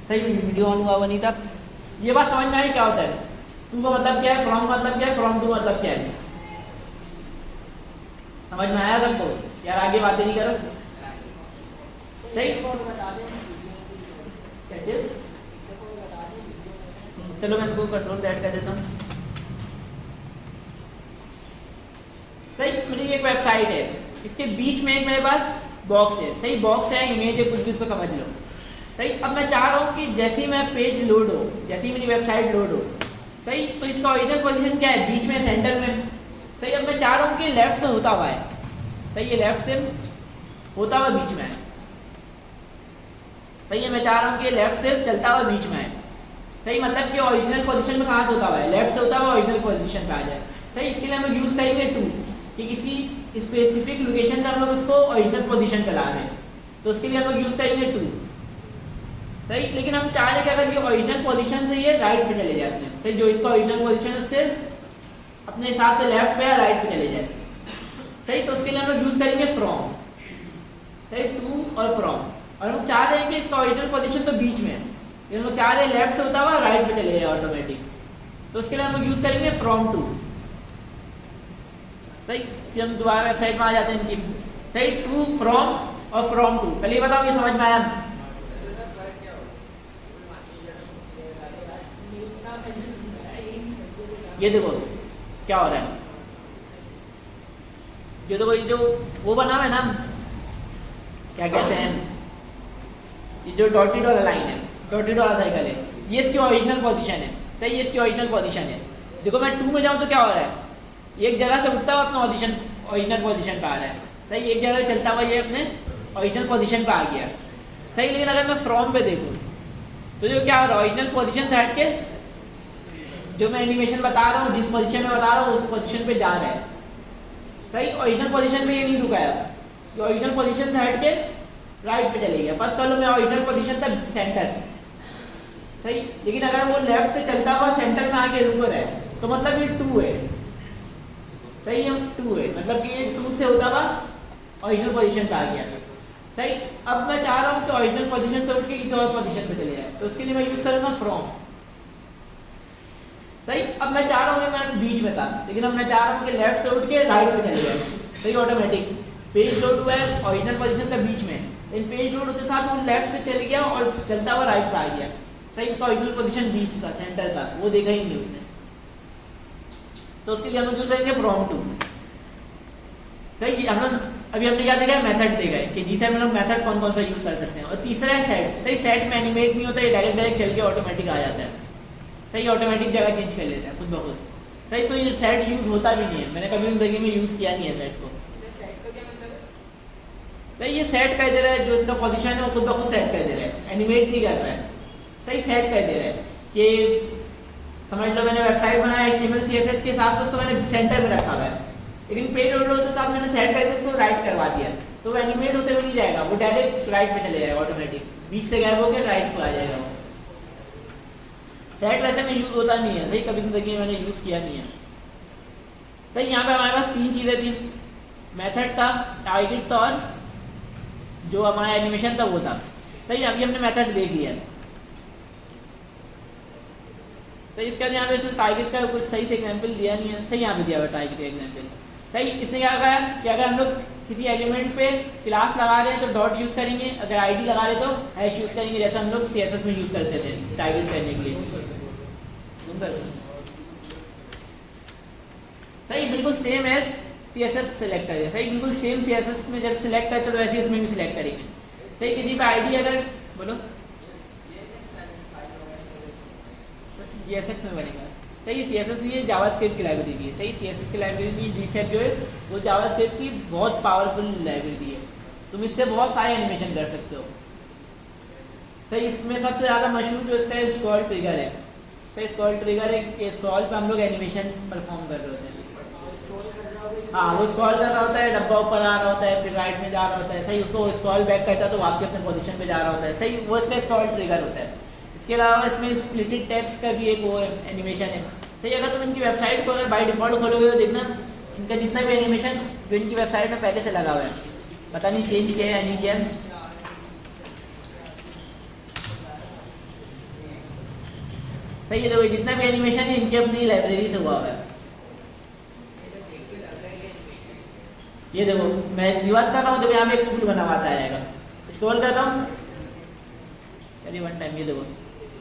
सही video on हुआ नहीं था। ये बात समझ में आई क्या होता है? टू का मतलब क्या है, फ्रॉम का मतलब क्या है, फ्रॉम टू मतलब क्या है? समझ में आया सबको? यार आगे बातें नहीं करो। सही, क्या चीज? चलो मैं इसको कंट्रोल दैट कर देता हूँ। सही, मेरी एक वेबसाइट है, इसके बीच में एक मेरे पास बॉक्स है। सही, बॉक्स है, इमेज है, कुछ भी उसको समझ लो। सही, अब मैं चाह रहा हूँ कि जैसे ही मैं पेज लोड हो, जैसे ही मेरी वेबसाइट लोड हो, सही, तो इसका ओरिजिनल पोजीशन क्या है? बीच में, सेंटर में। सही, अब मैं चाह रहा हूँ कि लेफ्ट से होता हुआ है। सही, ये लेफ्ट से होता हुआ बीच में है। सही है, मैं चाह रहा हूँ कि लेफ्ट से चलता हुआ बीच में है। सही, मतलब कि ओरिजिनल पोजीशन में कहाँ से होता हुआ है? लेफ्ट से होता हुआ ओरिजिनल पोजीशन पे आ जाए। सही, इसके लिए हम लोग यूज़ करेंगे टू, कि किसी स्पेसिफिक लोकेशन से हम लोग उसको ओरिजिनल पोजीशन पे ला रहे हैं, तो उसके लिए हम लोग यूज़ करेंगे टू। सही, लेकिन हम चाह रहे कि अगर ये ओरिजिनल पोजीशन से ये राइट पे चले जाते हैं। सही, जो इसका ओरिजिनल पोजीशन है उससे अपने हिसाब से लेफ्ट पे या राइट पे चले जाए। सही, तो उसके लिए हम लोग यूज़ करेंगे फ्रॉम। सही, टू और फ्रॉम। और हम चाह रहे हैं कि इसका ओरिजिनल पोजीशन तो बीच में है, लेकिन हम लोग चाह रहे हैं लेफ्ट से होता हुआ राइट पे चले जाए ऑटोमेटिक, तो उसके लिए हम लोग यूज़ करेंगे फ्रॉम टू। सही, फिर हम दोबारा वेबसाइट में आ जाते हैं इनकी। सही, टू, फ्रॉम और फ्रॉम टू। पहले ये बताओ, ये समझ में आया? ये देखो क्या हो रहा है, ये देखो, ये जो वो बना हुआ है ना, क्या कहते हैं, ये जो डॉटेड वाला लाइन है, डॉटेड वाला सर्कल है, ये इसकी ओरिजिनल पोजीशन है। सही, ये इसकी ओरिजिनल पोजीशन है। देखो मैं टू में जाऊँ तो क्या हो रहा है, एक जगह से उठता हुआ अपना ओरिजिनल पोजीशन पे आ रहा है। सही, एक जगह चलता हुआ ये अपने ओरिजिनल पोजीशन पे आ गया। सही, लेकिन अगर मैं फ्रॉम पे देखूँ तो जो क्या हो रहा है, ओरिजिनल पोजीशन से हट के जो मैं एनिमेशन बता रहा हूँ, जिस पोजीशन में बता रहा हूँ, उस पोजीशन पे जा रहा है। सही, ओरिजिनल पोजीशन पे ये नहीं रुका है, ये ओरिजिनल पोजीशन से हट के राइट पे चले गया। फर्स्ट कर लो मैं ओरिजिनल पोजीशन तक सेंटर। सही, लेकिन अगर वो लेफ्ट से चलता हुआ सेंटर में आके रुक रहा है तो मतलब ये टू है। सही, हम टू है, मतलब कि ये टू से होता हुआ ओरिजिनल पोजीशन पे आ गया। सही, अब मैं चाह रहा हूँ कि ओरिजिनल पोजीशन से उठ के किसी और पोजीशन पे चले जाए, तो उसके लिए मैं यूज करूँगा फ्रॉम। सही, अब मैं चाह रहा हूँ कि मैं बीच में था, लेकिन अब मैं चाह रहा हूँ कि लेफ्ट से उठ के राइट पे चले जाए। सही, ऑटोमेटिक पेज लोड हुआ है ओरिजिनल पोजीशन तक बीच में, लेकिन पेज लोड होते साथ वो लेफ्ट पे चले गया और चलता हुआ राइट पे आ गया। सही, इसका ओरिजिनल पोजीशन बीच था, सेंटर था, वो देखा ही नहीं उसने, तो उसके लिए हम यूज करेंगे फ्रॉम टू। सही, हम लोग अभी हमने क्या देखा है, मेथड देखा है कि जिसे हम लोग मेथड कौन कौन सा यूज कर सकते हैं। और तीसरा है सेट। सही, सेट में एनिमेट नहीं होता, ये डायरेक्ट चल के ऑटोमेटिक आ जाता है। सही, ऑटोमेटिक जगह चेंज कर लेता है खुद ब खुद। सही, तो ये सेट यूज होता भी नहीं है, मैंने कभी जिंदगी में यूज किया नहीं है सेट को। सही, ये सेट कर दे रहा है, जो इसका पोजीशन है वो खुद ब खुद सेट कर दे रहा है, एनिमेट नहीं कर रहा है। सही, सेट कर दे रहा है कि समझ लो मैंने वेबसाइट बनाया HTML CSS के हिसाब से, उसको मैंने सेंटर में रखा हुआ है, लेकिन पेज लोड होते साथ मैंने सेट करके उसको राइट करवा दिया, तो वो एनिमेट होते हुए नहीं जाएगा, वो डायरेक्ट राइट पे चले जाएगा ऑटोमेटिक, बीच से गायब होकर राइट को आ जाएगा वो। सेट वैसे में यूज होता नहीं है। सही, कभी जिंदगी में मैंने यूज किया नहीं है। सही, यहाँ पे हमारे पास तीन चीज़ें थी, मेथड था, टारगेट था, और जो हमारा एनिमेशन था वो था। सही, अभी हमने मेथड देख लिया। सही, इसके बाद यहाँ पे इसने टारगेट का कुछ सही से एग्जांपल दिया नहीं है। सही, यहाँ पे दिया हुआ टारगेट का एग्जांपल। सही, इसने क्या कहा कि अगर हम लोग किसी एलिमेंट पे क्लास लगा रहे हैं तो डॉट यूज़ करेंगे, अगर आईडी लगा रहे तो हैश यूज़ करेंगे, जैसे हम लोग CSS में यूज़ करते थे टारगेट करने के लिए। सही, बिल्कुल सेम एज CSS सेलेक्ट करेंगे। सही, बिल्कुल सेम CSS में जब सेलेक्ट करते तो वैसे इसमें भी सिलेक्ट करेंगे। सही, किसी पे आईडी अगर बोलो JSX में बनेगा। सही, CSS भी है, जावास्क्रिप्ट की लाइब्रेरी भी है। सही, CSS की लाइब्रेरी भी GSX जो है वो जावास्क्रिप्ट की बहुत पावरफुल लाइब्रेरी है, तुम इससे बहुत सारे एनिमेशन कर सकते हो। सही, इसमें सबसे ज़्यादा मशहूर जो इसका स्क्रॉल ट्रिगर है। सही, स्क्रॉल ट्रिगर है कि स्क्रॉल पे हम लोग एनिमेशन परफॉर्म कर रहे होते हैं। हाँ, वो स्क्रॉल कर रहा होता है, डब्बा ऊपर आ रहा होता है, फिर राइट में जा रहा होता है। सही, उसको स्क्रॉल बैक करता है तो वापस अपने पोजीशन पे जा रहा होता है। सही, वो इसका स्क्रॉल ट्रिगर होता है। इसके अलावा इसमें स्प्लिटेड टेक्स्ट का भी एक वो एनिमेशन है। सही, अगर तुम इनकी वेबसाइट को अगर बाय डिफॉल्ट खोलोगे तो देखना इनका जितना भी एनिमेशन जो इनकी वेबसाइट में पहले से लगा हुआ है, पता नहीं चेंज किया है या नहीं किया। सही है, देखो जितना भी एनिमेशन है इनकी अपनी लाइब्रेरी से हुआ हुआ है। ये देखो मैं रिवर्स कर रहा हूँ, देखो यहाँ पे एक फूल बना हुआ आता रहेगा, स्क्रॉल कर रहा हूँ, चलिए वन टाइम, ये देखो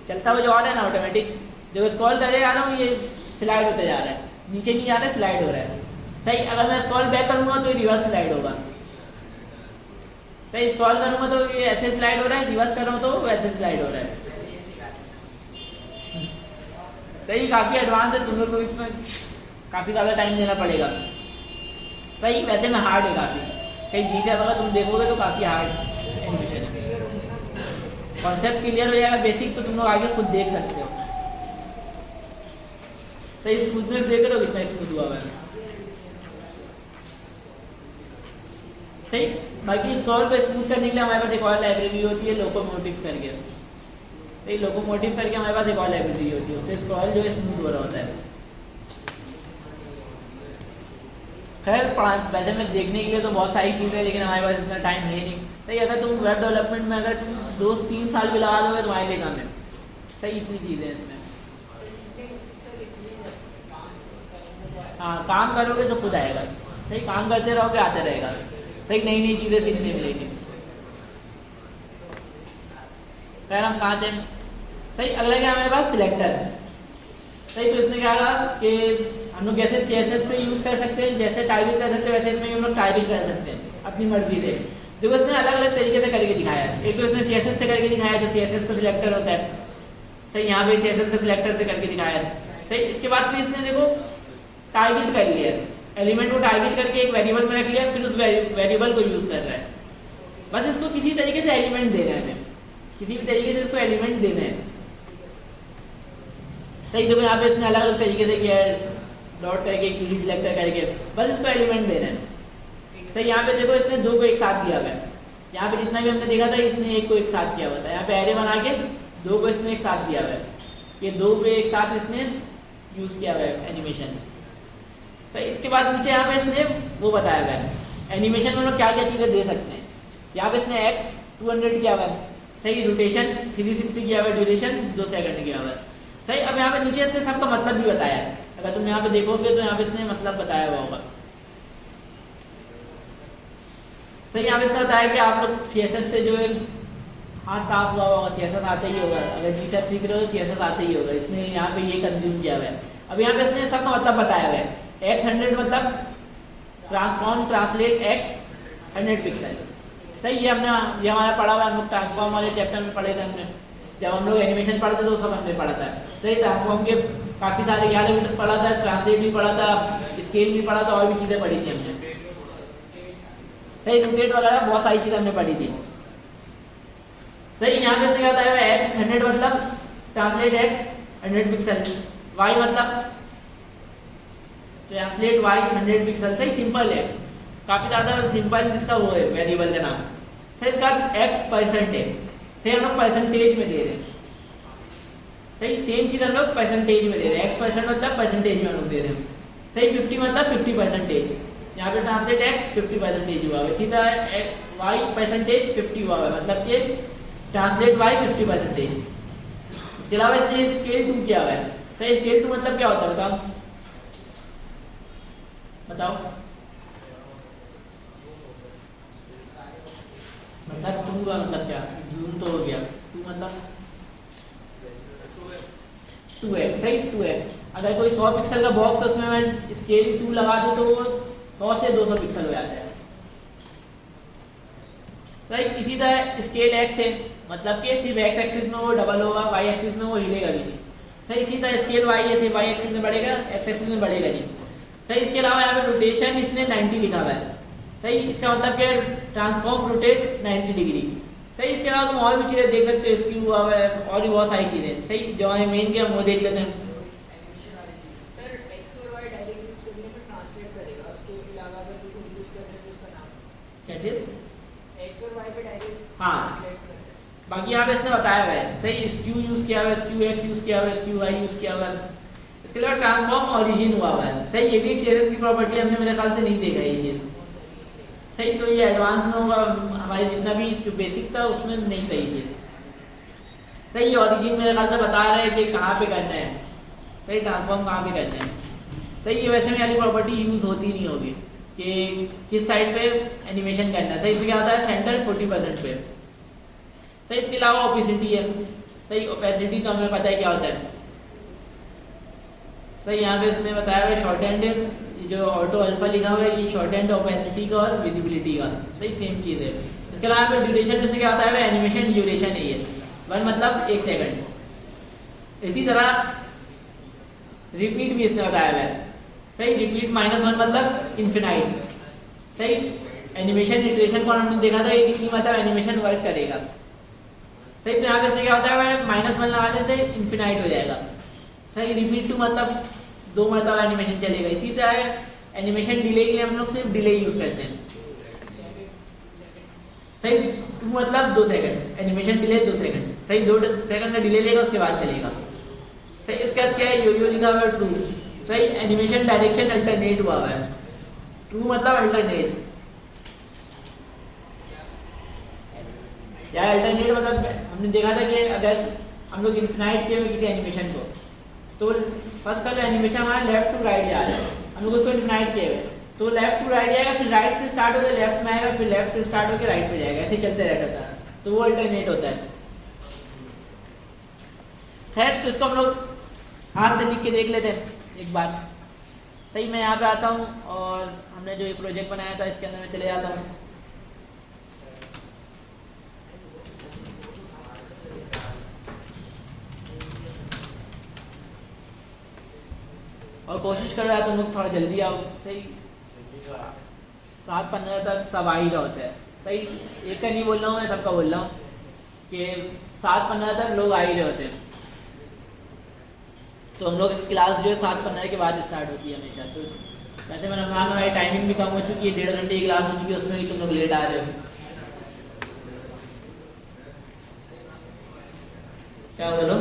चलता हुआ जो आ रहा है ना ऑटोमेटिक, देखो स्क्रॉल करे आ रहा हूँ, ये स्लाइड होते जा रहा है, नीचे नहीं आ रहा है, स्लाइड हो रहा है। सही, अगर मैं स्क्रॉल बैक करूँगा तो रिवर्स स्लाइड होगा। सही, स्क्रॉल करूँगा तो ये ऐसे स्लाइड हो रहा है, रिवर्स कर रहा हूँ तो वैसे स्लाइड हो रहा है। सही, काफ़ी एडवांस है, तुम लोग को इसमें काफ़ी ज़्यादा टाइम देना पड़ेगा। सही, वैसे में हार्ड है काफ़ी। सही, जी से अगर तुम देखोगे तो काफ़ी हार्ड एनिमेशन है। कॉन्सेप्ट क्लियर हो जाएगा बेसिक, तो तुम लोग आगे खुद देख सकते हो। सही, स्मूथनेस देख रहे हो कितना स्मूथ हुआ है। सही, बाकी स्क्रॉल को स्मूथ करने के लिए हमारे पास एक और लाइब्रेरी होती है लोकोमोटिव करके। सही, लोकोमोटिव करके हमारे पास एक और लाइब्रेरी होती है, उससे स्क्रॉल जो है स्मूथ हो रहा होता है। खैर वैसे में देखने के लिए तो बहुत सारी चीज़ें है, लेकिन हमारे पास इतना टाइम है नहीं। सही, अगर तुम वेब डेवलपमेंट में अगर तुम 2-3 साल भी लगा दोगे तुम्हारे लिए काम है। सही, इतनी चीज़ें हैं इसमें। हाँ, काम करोगे तो खुद आएगा। सही, काम करते रहोगे आते रहेगा। सही, नई नई चीज़ें सीखने मिलेंगी। खैर हम कहाँ थे? सही, अगला क्या हमारे पास सिलेक्टर। सही, तो इसने क्या कहा कि हम लोग जैसे CSS से यूज़ कर सकते हैं, जैसे टाइपिंग कर सकते हैं, वैसे इसमें हम लोग टाइपिंग कर सकते हैं अपनी मर्जी से। देखो इसने अलग अलग तरीके से करके दिखाया है। एक तो इसने CSS से करके दिखाया है, जो CSS का सिलेक्टर होता है। सही, यहाँ पे CSS का सिलेक्टर से करके दिखाया है। सही, इसके बाद फिर इसने देखो टारगेट कर लिया है, एलिमेंट को टारगेट करके एक वेरिएबल में रख लिया, फिर उस वेरिएबल को यूज़ कर रहा है। बस इसको किसी तरीके से एलिमेंट देना है, हमें किसी भी तरीके से इसको एलिमेंट देना है। सही, देखो यहाँ पे इसने अलग अलग तरीके से किया है, डॉट करके QD सिलेक्टर करके, बस इसको एलिमेंट देना है। सही, यहाँ पे देखो इसने 2 को एक साथ दिया हुआ है। यहाँ पे जितना भी हमने देखा था इसने 1 को एक साथ किया हुआ था। यहाँ पे एरे बना के 2 को इसने एक साथ दिया हुआ है। ये 2 को एक साथ इसने यूज़ किया हुआ है एनिमेशन। सही, इसके बाद नीचे यहाँ पे इसने वो बताया हुआ है एनिमेशन में लोग क्या क्या चीज़ें दे सकते हैं। यहाँ पे इसने X 200 किया हुआ है। सही, रोटेशन 360 किया हुआ है, ड्यूरेशन 2 सेकंड किया हुआ है। सही, अब यहाँ पे नीचे इसने सबका मतलब भी बताया है। अगर तुम यहाँ पे देखोगे तो यहाँ पे इसने मतलब बताया हुआ होगा। सही, यहाँ पे इसने बताया कि आप लोग CSS से जो है हाथ साफ हुआ होगा, CSS आते ही होगा। अगर जी से सीख रहे हो तो CSS आते ही होगा। इसने यहाँ पे ये कंज्यूम किया हुआ है। अब यहाँ पे इसने सबका मतलब बताया हुआ है। X100 मतलब ट्रांसफॉर्म ट्रांसलेट X 100 पिक्सल। सही, ये हमारा पढ़ा हुआ है, हम लोग ट्रांसफॉर्म वाले चैप्टर में पढ़े थे हमने। जब हम लोग एनिमेशन पढ़ते थे तो सब हमने पढ़ा था। सही, ट्रांसफॉर्म के काफ़ी सारे 11 मीटर पढ़ा था, ट्रांसलेट भी पढ़ा था, स्केल भी पढ़ा था, और भी चीज़ें पढ़ी थी हमने। सही, रोटेट वगैरह बहुत सारी चीज़ें हमने पढ़ी थी। सही, यहाँ पे इसने क्या बताया हुआ है, X100 मतलब ट्रांसलेट X 100 पिक्सल, Y मतलब ट्रांसलेट Y 100 पिक्सल। सही, सिंपल है, काफ़ी ज़्यादा सिंपल इसका वो है वेरिएबल का नाम। सही, इसका X परसेंटेज। सही, हम लोग परसेंटेज में दे रहे हैं। सही, सेम चीज़ हम लोग परसेंटेज में दे रहे हैं। X% मतलब परसेंटेज में हम लोग दे रहे हैं। सही, 50 मतलब 50%। यहाँ पे ट्रांसलेट X 50% हुआ है, सीधा Y परसेंटेज 50 हुआ है, मतलब कि ट्रांसलेट Y 50%। इसके अलावा इसने स्केल 2 किया हुआ है। सही, स्केल 2 मतलब क्या होता है बताओ बताओ? मतलब 2 का मतलब क्या? जूम तो हो गया, 2 मतलब 2x। सही, 2x। अगर कोई 100 पिक्सल का बॉक्स है उसमें मैं स्केल 2 लगा दूँ तो वो 100 से 200 पिक्सल हो जाता है। सही, इसी तरह स्केल x है, मतलब कि सिर्फ x एक्सिस में वो डबल होगा, y एक्सिस में वो हिलेगा भी नहीं। सही, इसी तरह स्केल y है, y एक्सिस में बढ़ेगा, x एक्सिस में बढ़ेगा नहीं। सही, इसके अलावा यहाँ पे रोटेशन इसने 90 लिखा हुआ है। सही, इसका मतलब क्या है, ट्रांसफॉर्म रोटेट 90 डिग्री। सही, इसके अलावा तुम और भी चीज़ें देख सकते हो, स्क्यू हुआ है, और भी बहुत सारी चीज़ें। सही, जो हमारे मेन के हम वो देख लेते हैं। हाँ, बाकी यहाँ पे इसने बताया हुआ है। सही, स्क्यू यूज़ किया हुआ है, स्क्यू X यूज़ किया हुआ है, स्क्यू Y यूज़ किया हुआ है। इसके अलावा ट्रांसफॉर्म ओरिजिन हुआ हुआ है। सही, ये भी CSS की प्रॉपर्टी हमने मेरे ख्याल से नहीं देखा है ये चीज़। सही, तो ये एडवांस में होगा, हमारे जितना भी जो बेसिक था उसमें नहीं था ये चीज़। सही ओरिजिन मेरे ख्याल से बता रहे हैं कि कहाँ पे करना है, सही ट्रांसफॉर्म कहाँ पे करना है। सही ये वैसे में वाली प्रॉपर्टी यूज़ होती नहीं होगी कि किस साइड पे एनिमेशन करना है। सही इसमें क्या होता है, सेंटर 40% पे। सही इसके अलावा ओपेसिटी है। सही ओपेसिटी तो हमें पता है क्या होता है। सही यहाँ पे इसने बताया हुआ शॉर्ट हैंड, जो ऑटो अल्फा लिखा हुआ है ये शॉर्ट हैंड ओपेसिटी का और विजिबिलिटी का। सही सेम चीज़ है। इसके अलावा ड्यूरेशन इसमें क्या होता है, एनिमेशन ड्यूरेशन है ये 1 मतलब 1 सेकंड। इसी तरह रिपीट भी इसने बताया हुआ है। सही रिपीट -1 मतलब इन्फिनाइट। सही एनिमेशन इटरेशन को हमने देखा था ये कितनी मतलब एनिमेशन वर्क करेगा। सही तो यहाँ पे इसने क्या होता है, -1 लगाने से इन्फिनाइट हो जाएगा। सही रिपीट 2 मतलब 2 मतलब एनिमेशन चलेगा। इसी तरह एनिमेशन डिले के लिए हम लोग सिर्फ डिले यूज करते हैं। सही 2 मतलब 2 सेकंड, एनिमेशन डिले 2 सेकंड। सही 2 सेकंड का डिले लेगा उसके बाद चलेगा। सही उसके बाद क्या है, यो लिखा हुआ है ट्रू। सही एनिमेशन डायरेक्शन अल्टरनेट हुआ है। ट्रू मतलब अल्टरनेट या अल्टरनेट मतलब हमने देखा था कि अगर हम लोग इन्फिनाइट किए हुए किसी एनिमेशन को तो फर्स्ट का जो एनिमेशन हमारा लेफ्ट टू राइट जा रहा है, हम लोग उसको इन्फिनाइट किए हुए तो लेफ्ट टू राइट जाएगा, फिर राइट से स्टार्ट होकर लेफ्ट में आएगा, फिर लेफ्ट से स्टार्ट होकर राइट पे जाएगा, ऐसे चलते रहता था। तो वो अल्टरनेट होता है। खैर तो इसको हम लोग हाथ से लिख के देख लेते हैं एक बार। सही मैं यहाँ पे आता हूँ और हमने जो एक प्रोजेक्ट बनाया था इसके अंदर मैं चले जाता हूँ। और कोशिश करो यार तुम लोग थोड़ा जल्दी आओ। सही 7:15 तक सब आ ही रहा होता है। सही एक का नहीं बोल रहा हूँ, मैं सबका बोल रहा हूँ कि 7:15 तक लोग आ ही रहे होते हैं। तो हम लोग क्लास जो है 7:15 के बाद स्टार्ट होती है हमेशा। तो वैसे मैं रमजान में टाइमिंग भी कम हो चुकी है, 1.5 घंटे की क्लास हो चुकी है, उसमें भी तुम लोग लेट आ रहे हो। क्या बोलो?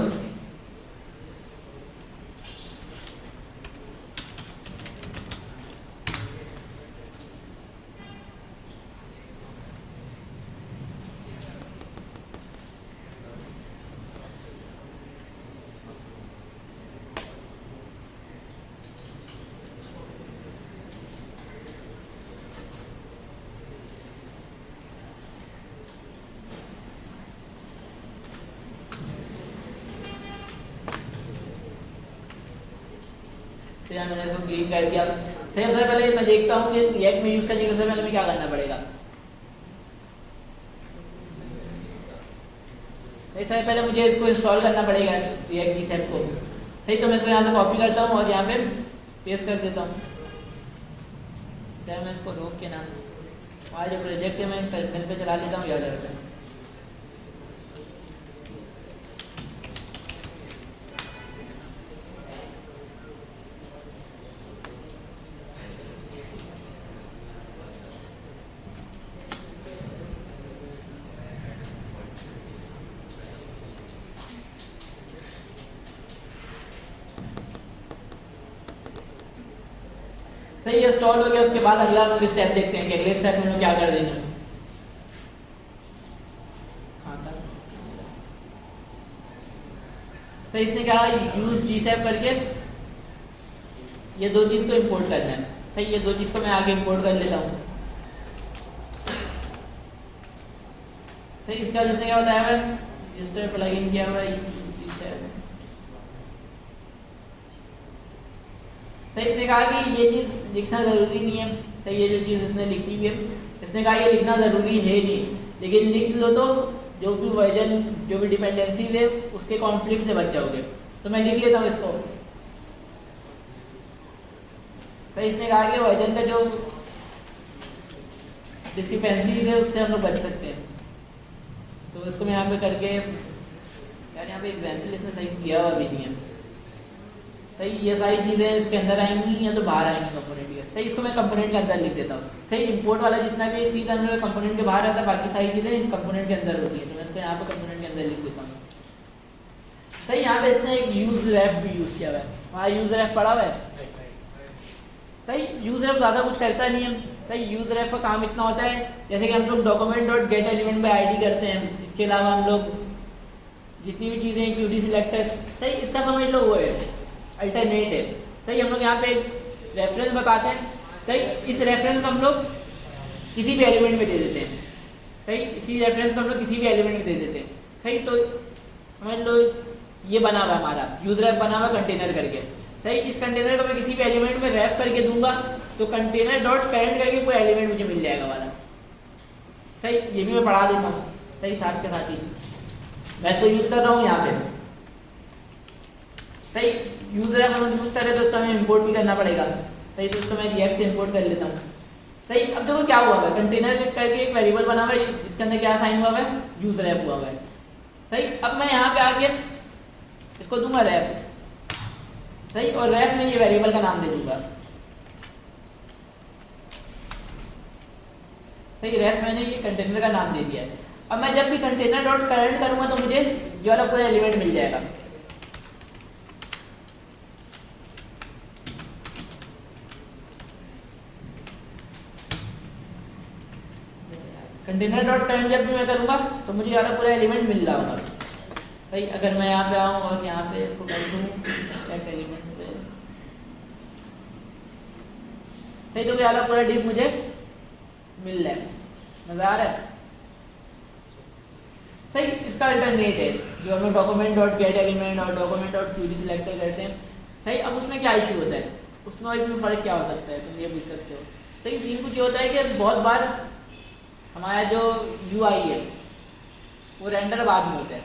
मैंने इसको क्लीन कर दिया। सबसे पहले मैं देखता हूँ कि रिएक्ट में यूज करने के सबसे पहले मैं क्या करना पड़ेगा। सबसे पहले मुझे इसको इंस्टॉल करना पड़ेगा रिएक्ट डीसेट को। सही तो मैं इसको यहाँ से कॉपी करता हूँ और यहाँ पे पेस्ट कर देता हूँ। मैं इसको रोक के ना आज जो प्रोजेक्ट है मैं टर्मिनल पे चला लेता हूँ याद रहता है। सही ये इंस्टॉल हो गया। उसके बाद अगला हम लोग स्टेप देखते हैं कि अगले स्टेप में क्या कर देना। सही इसने कहा यूज जीसैप करके ये 2 चीज को इंपोर्ट करना है। सही ये 2 चीज को मैं आगे इंपोर्ट कर लेता हूँ। सही इसका जिसने क्या बताया है रजिस्टर प्लगइन किया हुआ है जीसैप। सही इसने कहा कि ये चीज़ लिखना ज़रूरी नहीं है। सही ये जो चीज़ इसने लिखी हुई है इसने कहा ये लिखना ज़रूरी है नहीं, लेकिन लिख लो तो जो भी वर्जन जो भी डिपेंडेंसीज है उसके कॉन्फ्लिक्ट से बच जाओगे। तो मैं लिख लेता हूँ इसको। सही इसने कहा कि वर्जन का जो डिस्क्रिपेंसीज है उससे हम लोग बच सकते हैं। तो इसको मैं यहाँ पे करके यार यहाँ पे एग्जाम्पल इसने सही किया हुआ भी नहीं है। सही ये सारी चीज़ें इसके अंदर आएंगी या तो बाहर आएंगी कंपोनेंट के। सही इसको मैं कंपोनेंट के अंदर लिख देता हूँ। सही इंपोर्ट वाला जितना भी चीज़ हम लोग कंपोनेंट के बाहर आता है, बाकी सारी चीज़ें कंपोनेंट के अंदर होती है। तो मैं इसको यहाँ पे कंपोनेंट के अंदर लिख देता हूँ। सही यहाँ पे इसने एक यूज रेफ भी यूज़ किया हुआ है। वहाँ यूज रेफ पड़ा हुआ है। सही यूज रेफ ज़्यादा कुछ करता नहीं है। सही यूज रेफ का काम इतना होता है जैसे कि हम लोग document dot gate element by ID करते हैं। इसके अलावा हम लोग जितनी भी चीज़ें क्यूडी सिलेक्टर, सही इसका समझ लो वो है अल्टरनेट है। सही हम लोग यहाँ पे रेफरेंस बताते हैं, सही इस रेफरेंस को हम लोग किसी भी एलिमेंट में दे देते हैं, सही इसी रेफरेंस को हम लोग किसी भी एलिमेंट में दे देते हैं। सही तो समझ लो ये बना हुआ है हमारा यूज रेफ बना हुआ कंटेनर करके, सही इस कंटेनर को मैं किसी भी एलिमेंट में रेफ करके दूंगा तो कंटेनर डॉट करेंट करके पूरा एलिमेंट मुझे मिल जाएगा हमारा। सही ये भी मैं पढ़ा देता हूँ, सही साथ के साथ ही मैं इसको यूज़ कर रहा हूँ यहाँ पे। सही यूज रेफ हम यूज़ कर रहे हैं तो उसका हमें इंपोर्ट भी करना पड़ेगा। सही तो उसको मैं रिएक्ट से इंपोर्ट कर लेता हूँ। सही अब देखो क्या हुआ है, कंटेनर करके एक वेरिएबल बना हुआ है, इसके अंदर क्या साइन हुआ है, यूज रेफ हुआ है। सही अब मैं यहाँ पे आके इसको दूंगा रेफ, सही और रेफ में ये वेरिएबल का नाम दे दूंगा। सही रेफ मैंने ये कंटेनर का नाम दे दिया है। अब मैं जब भी कंटेनर डॉट करंट करूंगा तो मुझे जो वाला पूरा एलिमेंट मिल जाएगा। कंटेनर डॉट करंट जब भी मैं करूंगा तो मुझे यहाँ पूरा एलिमेंट मिल रहा होगा। सही अगर मैं यहाँ पे आऊँ और यहाँ पे इसको कर दूँ एलिमेंट पे, सही तो यहाँ पूरा डिफ मुझे मिल रहा है, मजा आ रहा है। सही इसका अल्टरनेट है जो हम लोग डॉक्यूमेंट डॉट गेट एलिमेंट और डॉक्यूमेंट डॉट क्यूडी सिलेक्टर करते हैं। सही अब उसमें क्या इशू होता है, उसमें और इसमें फ़र्क क्या हो सकता है, तुम ये पूछ सकते हो। सही सीन कुछ ये होता है कि बहुत बार हमारा जो UI है वो रेंडर बाद में होता है।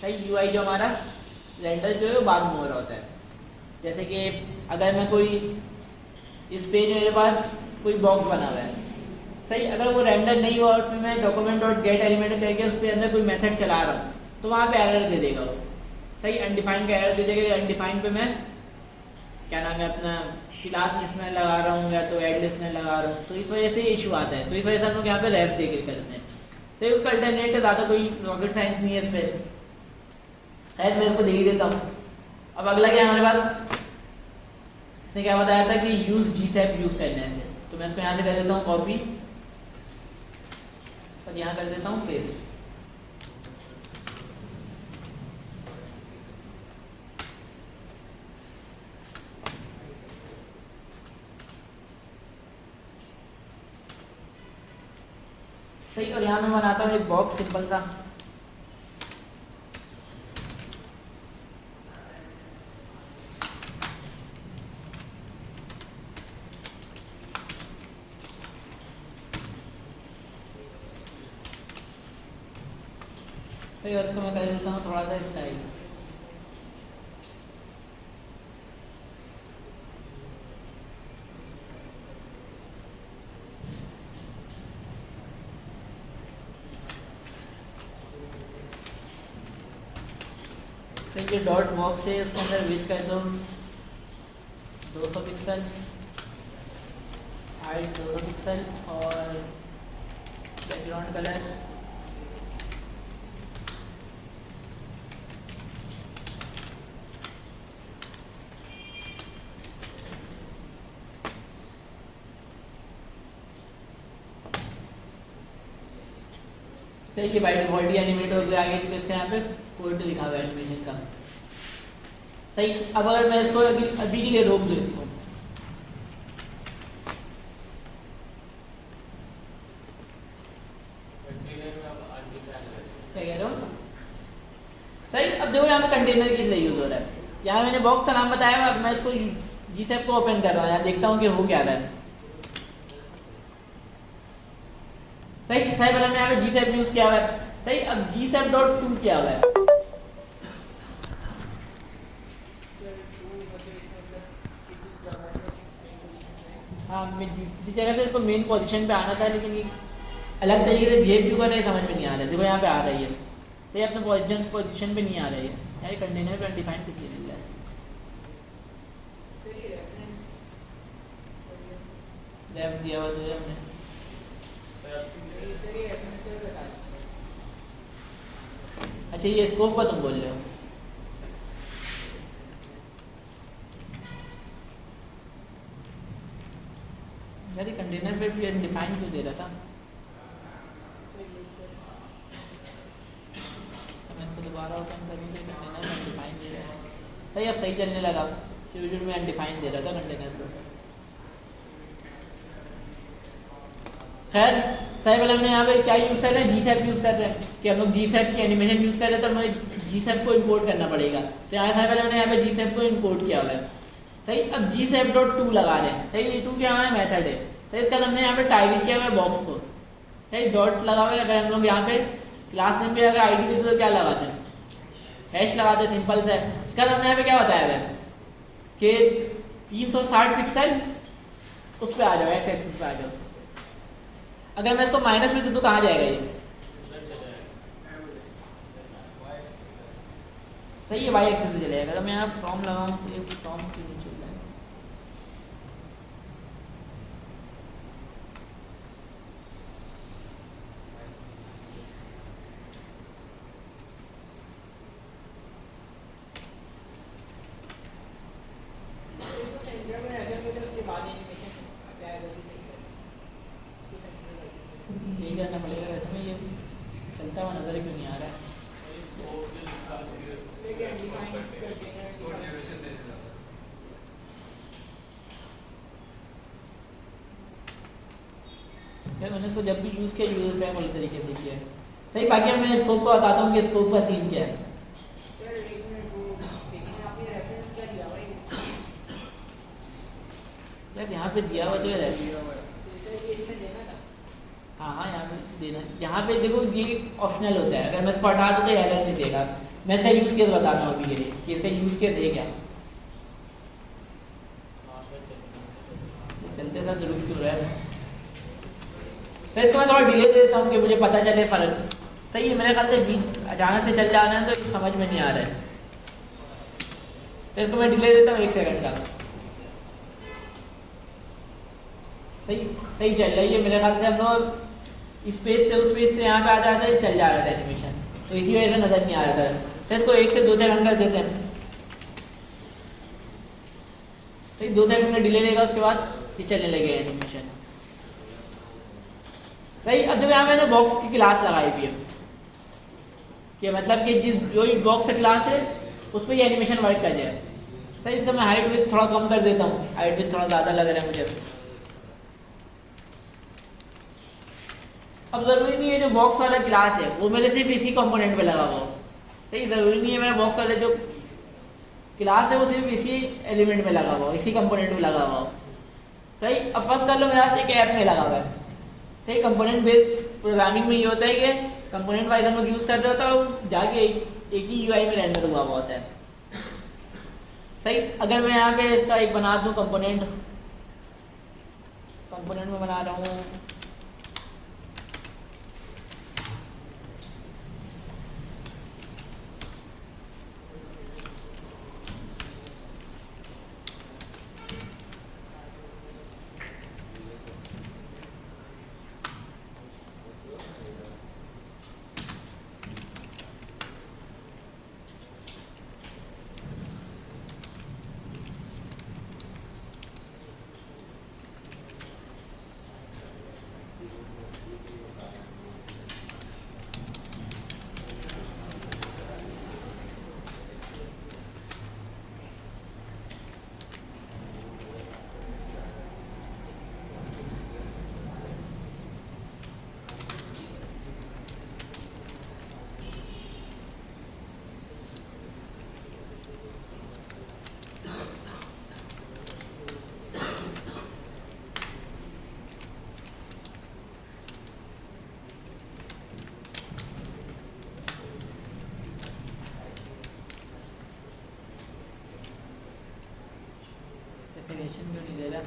सही UI जो हमारा रेंडर जो है वो बाद में हो रहा होता है। जैसे कि अगर मैं कोई इस पेज मेरे पास कोई बॉक्स बना हुआ है, सही अगर वो रेंडर नहीं हुआ और फिर मैं डॉक्यूमेंट डॉट गेट एलिमेंट करके उसके अंदर कोई मेथड चला रहा हूँ तो वहाँ पे एरर दे देगा वो। सही अनडिफाइंड का एरर दे देगा। अनडिफाइंड पे मैं क्या नाम है अपना क्लास लिस्टनर लगा रहा हूँ या तो एड लिस्टनर लगा रहा हूँ, तो इस वजह से इशू आता है। तो इस वजह से हम लोग यहाँ पे रेफ दे के करते हैं। तो उसका अल्टरनेट है, ज़्यादा कोई रॉकेट साइंस नहीं है इस पर। खैर मैं इसको दे ही देता हूँ। अब अगला क्या है हमारे पास, इसने क्या बताया था कि यूज़ GSAP यूज़ करने से, तो मैं इसको यहाँ से कर देता हूँ कॉपी और यहाँ कर देता हूँ पेस्ट। सही और यहाँ मैं बनाता हूँ एक बॉक्स सिंपल सा। सही और इसको मैं कर देता हूँ थोड़ा सा स्टाइल। ये डॉट बॉक्स है उसके अंदर विड्थ कर दो 200 पिक्सल, हाइट 200 पिक्सल और बैकग्राउंड कलर सही कि बाई डिफॉल्ट ही एनिमेट हो गया आगे, तो इसके यहाँ पे कोड लिखा हुआ है एनिमेशन का। सही अब अगर मैं इसको अभी के लिए रोक दूँ इसको, क्या कह रहे हो। सही अब देखो यहाँ पे कंटेनर किस लिए यूज हो रहा है। यहाँ मैंने बॉक्स का नाम बताया, अब मैं इसको GSAP को ओपन कर रहा हूँ, यहाँ देखता हूँ कि हो क्या रहा है। सही सही पहले मैंने यहाँ पे GSAP यूज किया हुआ है। सही अब GSAP.2 क्या हुआ है, हाँ मैं किसी जगह से इसको मेन पोजीशन पे आना था, लेकिन ये अलग तरीके से बिहेव क्यों कर रहे हैं समझ में नहीं आ रहा है। देखो यहाँ पे आ रही है, सही अपने पोजीशन पे नहीं आ रही है। यार कंटेनर पे अनडिफाइंड किस लिए मिल रहा है, रेफ दिया हुआ तो हमने अच्छा ये स्कोप का तुम बोल रहे हो। यार कंटेनर पे भी अनडिफाइंड क्यों दे रहा था, मैं इसको दोबारा रहा होता है कंटेनर में अनडिफाइन दे रहा है। सही, अब सही चलने लगा। शुरू में अनडिफाइन दे रहा था कंटेनर को। खैर सही, पहले हमने यहाँ पे क्या यूज़ कर रहे हैं, GSAP यूज़ कर रहे हैं कि हम लोग GSAP की एनिमेशन यूज़ कर रहे हैं, तो हमें GSAP को इंपोर्ट करना पड़ेगा। तो यहाँ से पहले हमने यहाँ पे GSAP को इंपोर्ट किया हुआ है। सही, अब GSAP.to लगा रहे हैं। सही, ये 2 क्या है, मेथड है। सही, इसका हमने यहाँ पे टाइप किया हुआ है बॉक्स को। सही, डॉट लगा हुआ है। अगर हम लोग यहाँ पे क्लास नेम पे अगर ID देते तो क्या लगाते हैं, हैश लगाते हैं, सिंपल से। इसका हमने यहाँ पे क्या बताया हुआ है कि 360 पिक्सल उस पर आ जाओ, एक्स एक्सिस पे आ जाओ। अगर मैं इसको माइनस में दूँ तो कहाँ जाएगा ये? सही है, वाई एक्सिस पे चलेगा। अगर मैं यहाँ फ्रॉम लगाऊँ तो ये फ्रॉम के नीचे जाएगा। ये करना पड़ेगा। वैसे में ये चलता हुआ नजर क्यों नहीं आ रहा है? यार मैंने इसको जब भी यूज़ किया यूज़र फ्रेम वाले तरीके से किया है। सही, बाकी मैं स्कोप को बताता हूँ कि स्कोप का सीन क्या है। यार यहाँ पे दिया हुआ जो है, हाँ, यहाँ पे देना। यहाँ पे देखो ये ऑप्शनल होता है। अगर मैं इसको हटा दूँ तो एरर नहीं देगा। मैं इसका यूज़ केस बताता हूँ अभी के लिए कि इसका यूज़ केस है क्या। चलते साथ जरूर क्यों रहा है। फिर इसको मैं थोड़ा डिले दे देता हूँ कि मुझे पता चले फ़र्क। सही है, मेरे ख्याल से बीच अचानक से चल जाना है तो समझ में नहीं आ रहा है। तो इसको मैं डिले देता हूँ 1 सेकंड का। सही चल रही है मेरे ख्याल से। हम लोग इस पेज से उस पेज से यहाँ पे आते आते चल जा रहा था एनिमेशन, तो इसी वजह से नज़र नहीं आ रहा था। तो इसको 1 से 2 सेकंड कर देते हैं। तो 2 सेकंड में डिले लेगा, उसके बाद ये चलने लगेगा एनिमेशन। सही, अब जब यहाँ मैंने बॉक्स की क्लास लगाई हुई है कि मतलब कि जो बॉक्स क्लास है उस पर ये एनिमेशन वर्क कर जाए। सही, इसका मैं हाइट विड्थ थोड़ा कम कर देता हूँ। हाइट विड्थ थोड़ा ज़्यादा लग रहा है मुझे। अब ज़रूरी नहीं है जो बॉक्स वाला क्लास है वो मेरे सिर्फ इसी कंपोनेंट पे लगा हुआ हो। सही, ज़रूरी नहीं है मेरा बॉक्स वाला जो क्लास है वो सिर्फ इसी एलिमेंट में लगा हुआ हो, इसी कंपोनेंट में लगा हुआ हो। सही, अब फर्स्ट कर लो मेरे पास एक ऐप में लगा हुआ है। सही, कंपोनेंट बेस्ड प्रोग्रामिंग में ये होता है कि कंपोनेंट वाइज हम लोग यूज़ कर रहे होता है, जाके एक ही UI में रेंडर हुआ होता है। सही, अगर मैं यहाँ पे इसका एक बना दूँ कंपोनेंट में बना रहा हूँ डेस्टिनेशन क्यों नहीं दे रहा?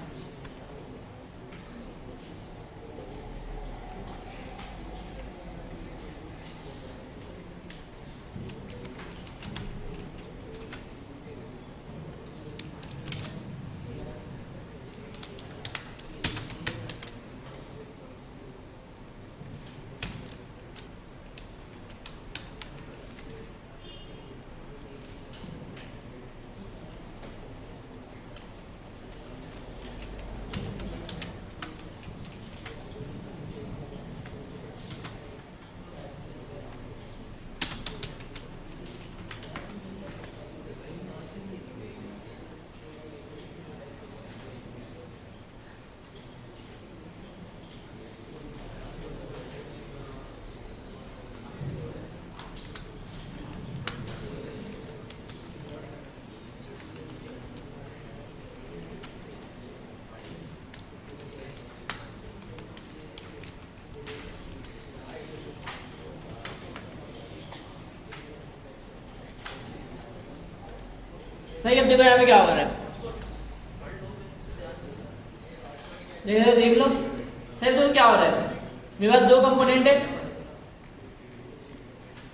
सही। अब देखो यहाँ पे क्या हो रहा है, देख लो सही। तो क्या हो रहा है, मेरे पास दो कंपोनेंट है,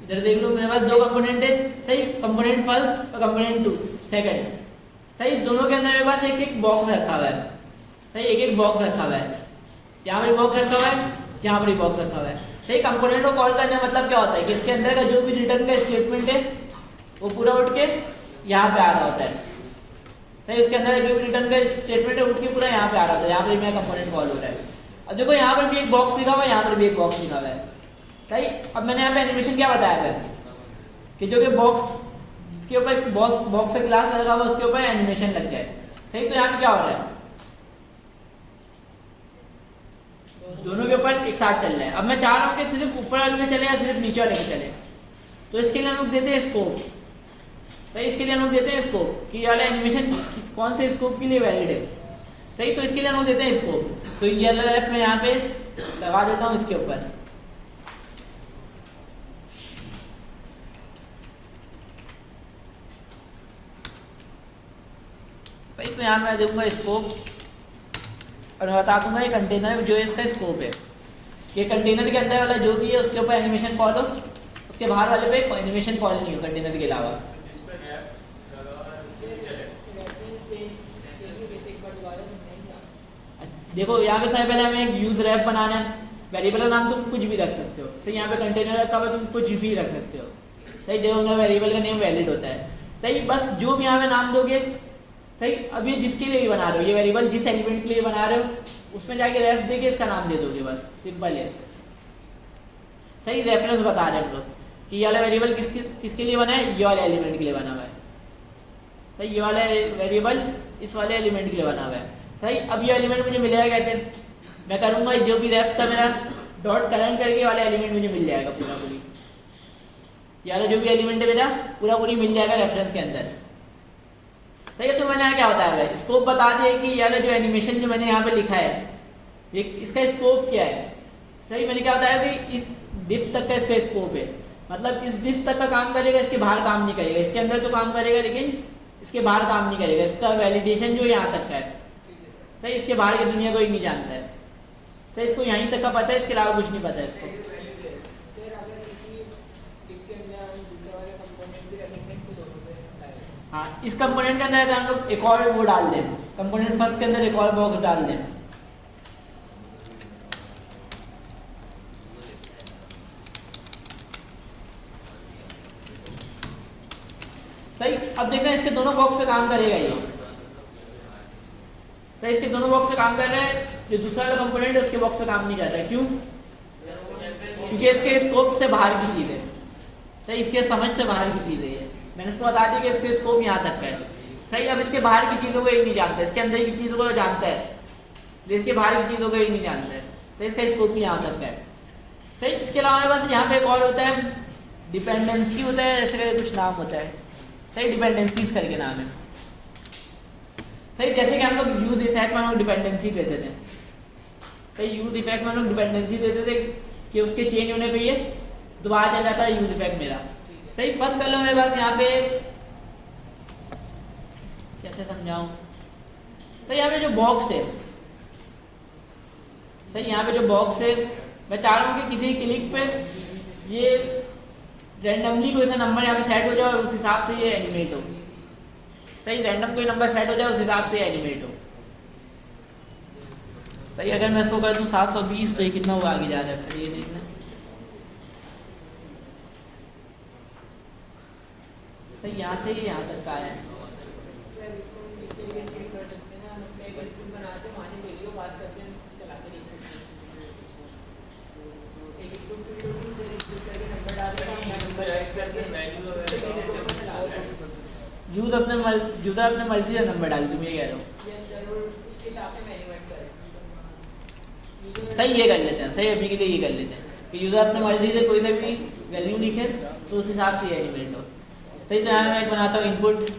इधर देख लो मेरे पास दो कंपोनेंट है सही, कंपोनेंट फर्स्ट और कंपोनेंट टू सेकंड सही। दोनों के अंदर मेरे पास एक एक बॉक्स रखा हुआ है सही, एक एक बॉक्स रखा हुआ है, यहाँ पर बॉक्स रखा हुआ है, यहाँ पर बॉक्स रखा हुआ है सही। कंपोनेंट को कॉल करने का मतलब क्या होता है कि इसके अंदर का जो भी रिटर्न का स्टेटमेंट है वो पूरा उठ के यहाँ पे आ रहा होता है सही। उसके अंदर जो भी रिटर्न का स्टेटमेंट है उठ के पूरा यहाँ पे आ रहा होता है, यहाँ पर मेरा कंपोनेंट कॉल हो रहा है। अब देखो यहाँ पर भी एक बॉक्स लिखा हुआ है, यहाँ पर भी एक बॉक्स लिखा हुआ है सही। अब मैंने यहाँ पे एनिमेशन क्या बताया है कि जो कि बॉक्स जिसके ऊपर बॉक्स से क्लास लगा हुआ उसके ऊपर एनिमेशन लग जाए सही। तो यहाँ पे क्या हो रहा है, दोनों के ऊपर एक साथ चल रहा है। अब मैं चाह रहा हूँ कि सिर्फ ऊपर वाले में चले या सिर्फ नीचे वाले में चले, तो इसके लिए हम लोग देते हैं स्कोप सही। इसके लिए हम लोग देते हैं स्कोप कि ये वाला एनिमेशन कौन से स्कोप के लिए वैलिड है सही। तो इसके लिए हम लोग देते हैं स्कोप, तो ये वाला एफ मैं यहाँ पे लगा देता हूँ इसके ऊपर सही। तो यहाँ मैं दूंगा स्कोप और बता दूंगा ये कंटेनर जो है इसका स्कोप है कि कंटेनर के अंदर वाला जो भी है उसके ऊपर एनिमेशन कॉल हो, उसके बाहर वाले पे एनिमेशन कॉल नहीं हो कंटेनर के अलावा। देखो यहाँ पे सबसे पहले हमें एक यूज रैप बनाना है, वेरिएबल का नाम तुम कुछ भी रख सकते हो सही। यहाँ पे कंटेनर रखा हुआ तुम कुछ भी रख सकते हो सही, देखो वेरिएबल का नेम वैलिड होता है सही। बस जो भी यहाँ पे नाम दोगे सही। अब ये जिसके लिए भी बना रहे हो, ये वेरिएबल जिस एलिमेंट के लिए बना रहे हो उसमें जाके रेफ देके इसका नाम दे दोगे, बस सिंपल है सही। रेफरेंस बता रहे हैं हम लोग कि ये वाला वेरिएबल किसके लिए बना है, ये वाले एलिमेंट के लिए बना हुआ है सही। ये वाला वेरिएबल इस वाले एलिमेंट के लिए बना हुआ है सही। अब ये एलिमेंट मुझे मिलेगा कैसे, मैं करूँगा जो भी रेफ था मेरा डॉट करंट करके वाला एलिमेंट मुझे मिल जाएगा पूरा पूरी, ये वाला जो भी एलिमेंट है मेरा पूरा पूरी मिल जाएगा रेफरेंस के अंदर सही है। तो मैंने यहाँ क्या बताया है, स्कोप बता दिया कि ये वाला जो एनिमेशन जो मैंने यहाँ पे लिखा है ये इसका स्कोप क्या है सही। मैंने क्या बताया कि इस डिफ तक का इसका स्कोप है, मतलब इस डिफ तक का काम करेगा, इसके बाहर काम नहीं करेगा, इसके अंदर तो काम करेगा लेकिन इसके बाहर काम नहीं करेगा। इसका वैलिडेशन जो यहाँ तक का है सही, इसके बाहर की दुनिया कोई नहीं जानता है सही। इसको यहीं तक का पता है, इसके अलावा कुछ नहीं पता है इसको। हाँ, इस कंपोनेंट के अंदर हम लोग एक और वो डाल दें, कंपोनेंट फर्स्ट के अंदर एक और बॉक्स डाल दें सही। अब देखना इसके दोनों बॉक्स पे काम करेगा ये सही, इसके दोनों बॉक्स पे काम कर रहा है। जो दूसरा वाला कंपोनेंट है उसके बॉक्स पे काम नहीं कर रहा है, क्यों? क्योंकि इसके स्कोप से बाहर की चीज़ है सही, इसके समझ से बाहर की चीज़ है ये। मैंने इसको बता दिया कि इसके स्कोप यहाँ तक का है सही। अब इसके बाहर की चीज़ों को एक नहीं जानता है, इसके अंदर की चीज़ों को जानता है, इसके बाहर की चीज़ों को एक नहीं जानता है सही। इसका स्कोप भी यहाँ तक का है सही। इसके अलावा हमारे पास यहाँ पे एक और होता है डिपेंडेंसी होता है, ऐसे करके कुछ नाम होता है सही, डिपेंडेंसीज करके नाम है सही। जैसे कि हम लोग यूज इफेक्ट में हम लोग डिपेंडेंसी देते थे सही, यूज इफेक्ट में हम लोग डिपेंडेंसी देते थे कि उसके चेंज होने पे ये दोबारा चल जाता है यूज इफेक्ट मेरा सही। फर्स्ट कर लो मेरे पास यहाँ पे कैसे समझाऊं सही। यहाँ पे जो बॉक्स है सही, यहाँ पे जो बॉक्स है मैं चाह रहा हूँ कि किसी क्लिक पे ये रैंडमली कोई सा नंबर यहाँ पे सेट हो जाए और उस हिसाब से ये एनिमेट हो सही। रैंडम कोई नंबर सेट हो जाए उस हिसाब से एनिमेट हो सही। अगर मैं इसको कर दूँ 720 तो ये कितना हुआ आगे जा रहा है, फिर ये देखना सही। यहाँ से ही यहाँ तक का है यूजर अपने मर्जी से नंबर डाल, तुम ये कह रहे हो सही। ये कर लेते हैं सही, अभी के लिए ये कर लेते हैं कि यूजर अपने मर्जी से कोई सा भी वैल्यू लिखे तो उस हिसाब से एनिमेट हो सही। तो यहाँ मैं एक बनाता हूँ इनपुट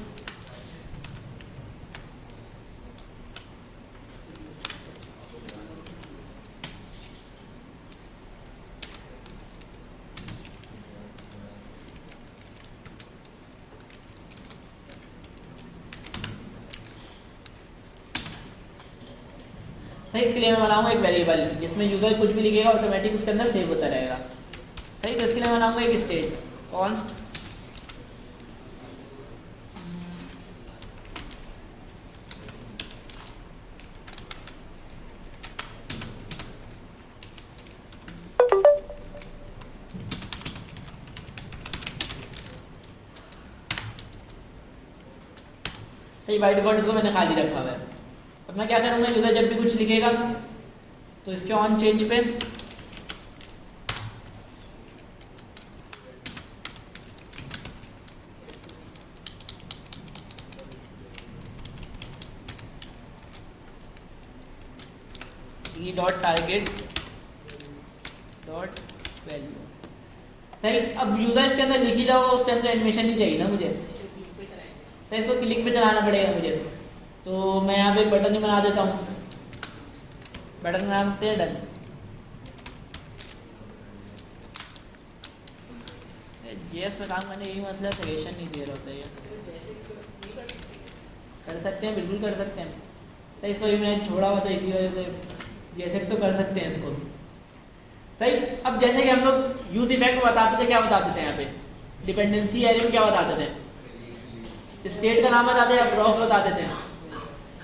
सही, इसके लिए मैं बनाऊंगा एक वेरिएबल जिसमें यूज़र कुछ भी लिखेगा ऑटोमेटिक उसके अंदर सेव होता रहेगा। सही, तो इसके लिए मैं बनाऊंगा एक स्टेट कॉन्स्ट सही। बाय डिफॉल्ट इसको मैंने खाली रखा हुआ है। अब मैं क्या करूँगा, यूज़र जब भी कुछ लिखेगा तो इसके ऑन चेंज पे E dot target dot value. सही, अब यूज़र के अंदर लिख ही रहा होगा उस टाइम तो एनिमेशन नहीं चाहिए ना मुझे। सही, इसको क्लिक पे चलाना पड़ेगा मुझे, तो मैं यहाँ पे एक बटन ही बना देता हूँ। बटन का नाम है डन। जीएस में काम करने यही मसला, सजेशन नहीं दे रहा होता ये। कर सकते हैं, बिल्कुल कर सकते हैं। सही, इसको भी मैंने छोड़ा हुआ था इसी वजह से। जीएसएक्स तो कर सकते हैं इसको। सही, अब जैसे कि हम लोग यूज इफेक्ट बताते थे, क्या बताते थे यहाँ पे डिपेंडेंसी एरे में क्या बताते थे, स्टेट का नाम बताते थे, ब्लॉक बताते थे।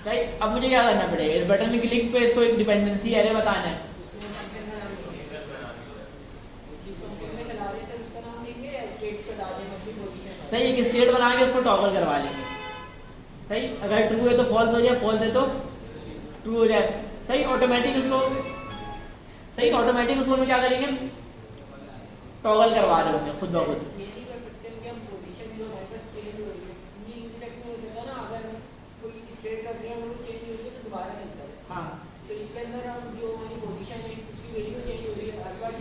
सही, अब मुझे क्या करना पड़ेगा, इस बटन में क्लिक पे इसको एक डिपेंडेंसी एरे बताना है। सही, एक स्टेट बना के उसको टॉगल करवा लेंगे। सही, अगर ट्रू है तो फॉल्स हो जाए, फॉल्स है तो ट्रू हो जाए। सही, ऑटोमेटिक उसको में क्या करेंगे, टॉगल करवा रहे होंगे खुद ब खुद।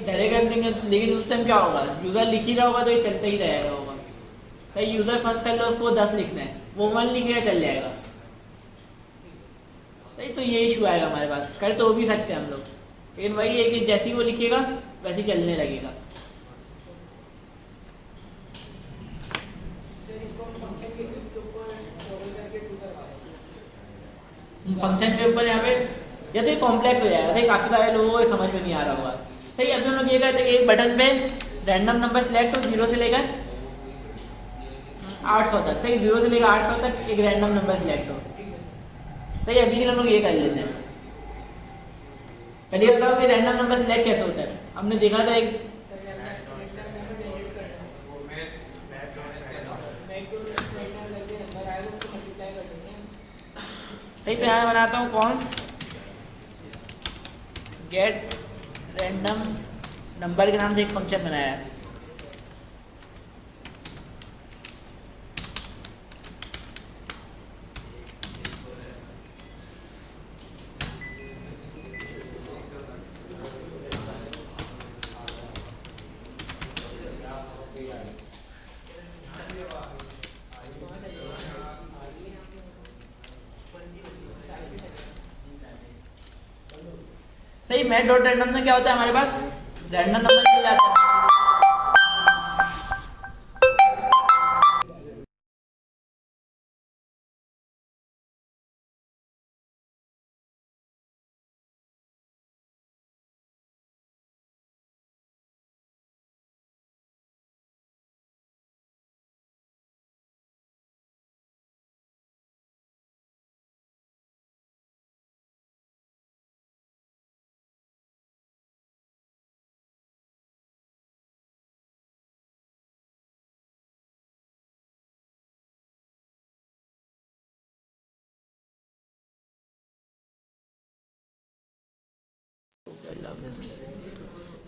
डायरेक्ट रख देंगे, लेकिन उस टाइम क्या होगा, यूज़र लिख ही रहा होगा तो ये चलता ही रहेगा होगा। सही, यूज़र फर्स्ट कर लो उसको 10 लिखना है, वो 1 लिखेगा चल जाएगा। सही, तो ये इशू आएगा हमारे पास। कर तो भी सकते हैं हम लोग, लेकिन वही है कि जैसे ही वो लिखेगा वैसे ही चलने लगेगा। फंक्शन के ऊपर यहाँ पे या तो ये कॉम्प्लेक्स हो जाएगा। सही, काफ़ी सारे लोगों को समझ में नहीं आ रहा होगा। सही, अभी हम लोग ये कहते हैं कि एक बटन पे रैंडम नंबर सिलेक्ट हो 0 से लेकर 800 तक। सही, 0 से लेकर 800 तक एक रैंडम नंबर सिलेक्ट हो। सही, अभी के हम लोग ये कर लेते हैं। पहले बताओ कि रैंडम नंबर सिलेक्ट कैसे होता है। हमने देखा था एक सही, तो यहाँ बनाता हूँ कॉन्स्ट गेट रैंडम नंबर के नाम से एक फंक्शन बनाया है। सही, मैथ डॉट रैंडम में क्या होता है, हमारे पास रैंडम नंबर मिल जाता है।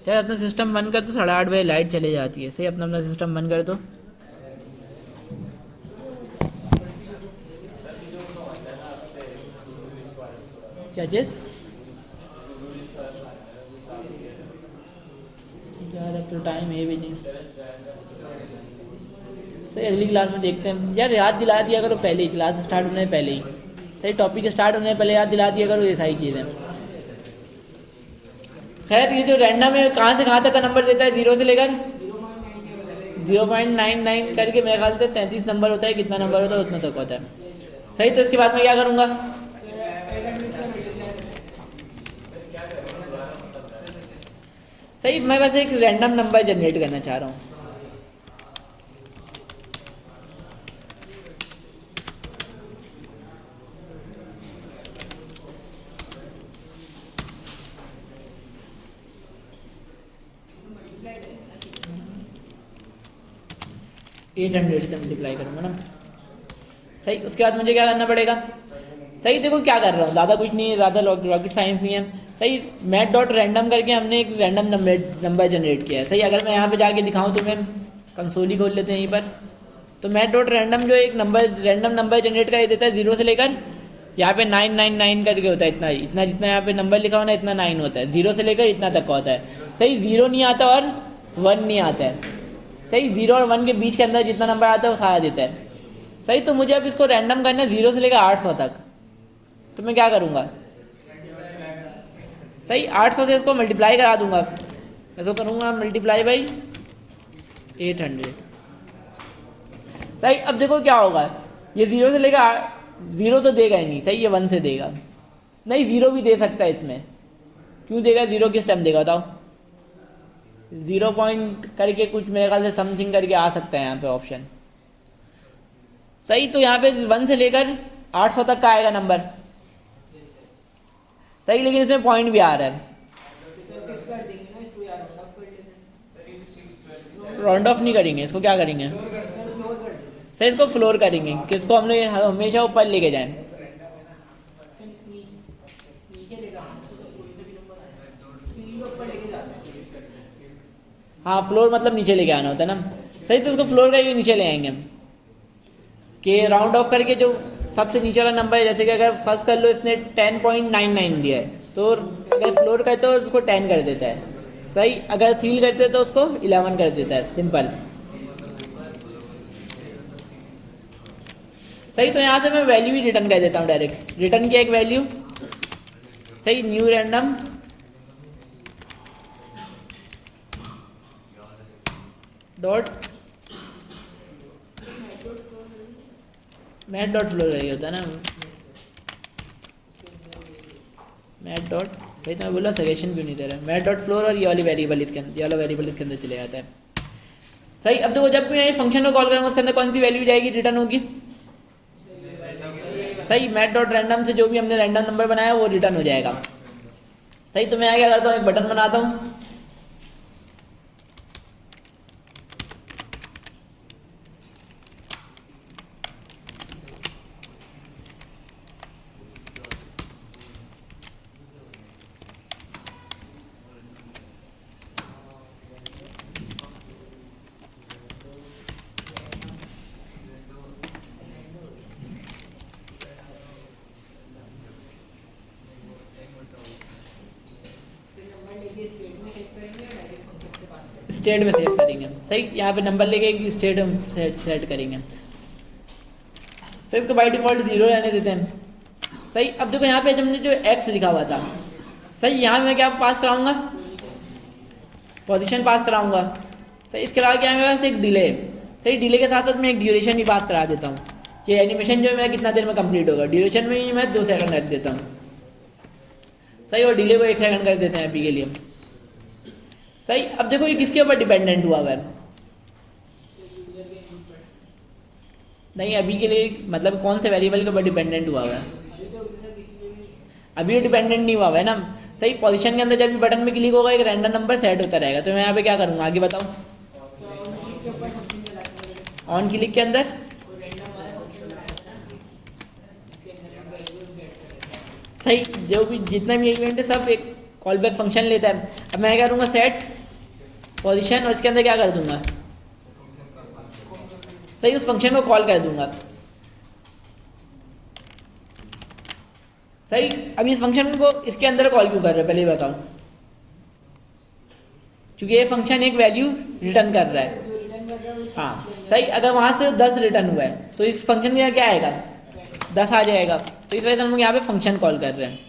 यार अपना सिस्टम बंद कर, तो 8:30 बजे लाइट चले जाती है। सही, अपना सिस्टम बंद कर दो। क्या चीज़ यार, अब तो टाइम है भी नहीं। सही, अगली क्लास में देखते हैं। यार याद दिला दिया करो पहले ही, क्लास स्टार्ट होने पहले ही। सही, टॉपिक स्टार्ट होने पहले याद दिला दिया करो ये सारी चीज़ें। खैर, ये जो रैंडम है कहाँ से कहाँ तक का नंबर देता है, 0 से लेकर 0.99 करके मेरे ख्याल से 33 नंबर होता है, कितना नंबर होता है उतना तक होता है। सही, तो इसके बाद मैं क्या करूँगा, सही, मैं बस एक रैंडम नंबर जनरेट करना चाह रहा हूँ। एट 800 से मल्टीप्लाई करूँगा ना। सही, उसके बाद मुझे क्या करना पड़ेगा? सही, देखो क्या कर रहा हूँ, ज़्यादा कुछ नहीं है, ज़्यादा रॉकेट साइंस नहीं है। सही, मैथ डॉट रैंडम करके हमने एक रैंडम नंबर जनरेट किया है। सही, अगर मैं यहाँ पे जाके दिखाऊँ तो मैं कंसोल ही खोल लेते हैं यहीं पर। तो मैथ डॉट रैंडम जो एक रैंडम नंबर जनरेट कर देता है 0 से लेकर यहाँ पे 999 करके होता है। इतना इतना जितना यहाँ पे नंबर लिखा हुआ ना, इतना 9 होता है। 0 से लेकर इतना तक का होता है। सही, 0 नहीं आता और 1 नहीं आता है। सही, 0 और 1 के बीच के अंदर जितना नंबर आता है वो सारा देता है। सही, तो मुझे अब इसको रैंडम करना है 0 से लेकर 800 तक। तो मैं क्या करूँगा? सही, 800 से इसको मल्टीप्लाई करा दूंगा। इसको करूँगा मल्टीप्लाई बाई 800। सही, अब देखो क्या होगा, ये 0 से लेकर 0 तो देगा ही नहीं। सही, ये 1 से देगा। नहीं, 0 भी दे सकता है इसमें। क्यों देगा? 0 किस टाइम देगा बताओ? 0 पॉइंट करके कुछ मेरे ख्याल से समथिंग करके आ सकता है यहाँ पे ऑप्शन। सही, तो यहाँ पे 1 से लेकर 800 तक का आएगा नंबर। सही, लेकिन इसमें पॉइंट भी आ रहा है। राउंड ऑफ नहीं करेंगे, इसको क्या करेंगे? सही, इसको फ्लोर करेंगे, किसको हमने हमेशा ऊपर लेके जाएं। हाँ, फ्लोर मतलब नीचे लेके आना होता है ना। सही, तो इसको फ्लोर करके नीचे ले आएंगे हम, कि राउंड ऑफ करके जो सबसे नीचे वाला नंबर है, जैसे कि अगर फर्स्ट कर लो इसने 10.99 दिया है, तो अगर फ्लोर करते हो तो उसको 10 कर देता है। सही, अगर सील करते तो उसको 11 कर देता है। सिंपल। सही, तो यहाँ से मैं वैल्यू ही रिटर्न कर देता हूँ डायरेक्ट। रिटर्न किया एक वैल्यू। सही, new random dot math dot floor रही होता है ना, मैथ डॉट। भाई तो मैं बोला सजेशन क्यों नहीं दे रहा? मैथ डॉट फ्लोर और ये वाली वेरिएबल इसके अंदर, ये वाला वेरिएबल इसके अंदर चले जाता है। सही, अब देखो जब भी मैं फंक्शन को कॉल करूँगा उसके अंदर कौन सी वैल्यू जाएगी, रिटर्न होगी? सही, मैथ डॉट रैंडम से जो भी हमने रैंडम नंबर बनाया वो रिटर्न हो जाएगा। सही, तो मैं क्या करता हूँ, एक बटन बनाता हूँ। स्टेट में सेव करेंगे। सही, यहाँ पे नंबर लेके एक स्टेट हम सेट करेंगे। सही, इसको बाई डिफ़ॉल्ट 0 रहने देते हैं। सही, अब देखो यहाँ पे हमने जो x लिखा हुआ था, सही, यहाँ मैं क्या पास कराऊंगा? पोजीशन पास कराऊंगा। सही, इसके अलावा क्या है मेरे पास? एक डिले। सही, डिले के साथ साथ मैं एक ड्यूरेशन भी पास करा देता हूँ कि एनिमेशन जो है मेरा कितना देर में कंप्लीट होगा। ड्यूरेशन में ही मैं 2 सेकंड रख देता हूँ। सही, और डिले को 1 सेकंड कर देते हैं अभी के लिए। सही, अब देखो ये किसके ऊपर डिपेंडेंट हुआ हुआ है? नहीं, अभी के लिए मतलब कौन से वेरिएबल के ऊपर डिपेंडेंट हुआ हुआ है? अभी ये डिपेंडेंट नहीं हुआ हुआ है ना। सही, पोजीशन के अंदर जब भी बटन में क्लिक होगा एक रैंडम नंबर सेट होता रहेगा। तो मैं यहाँ पे क्या करूँगा आगे बताओ? ऑन क्लिक के अंदर सही, जो भी जितना भी इवेंट है सब एक कॉल बैक फंक्शन लेता है। अब मैं क्या करूँगा, सेट पोजीशन, और इसके अंदर क्या कर दूंगा? सही, उस फंक्शन को कॉल कर दूंगा। सही, अब इस फंक्शन को इसके अंदर कॉल क्यों कर रहे हैं पहले बताओ? क्योंकि ये फंक्शन एक वैल्यू रिटर्न कर रहा है। हाँ, सही, अगर वहाँ से 10 रिटर्न हुआ है तो इस फंक्शन में क्या आएगा? 10 आ जाएगा। तो इस वजह से हम लोग यहाँ पे फंक्शन कॉल कर रहे हैं।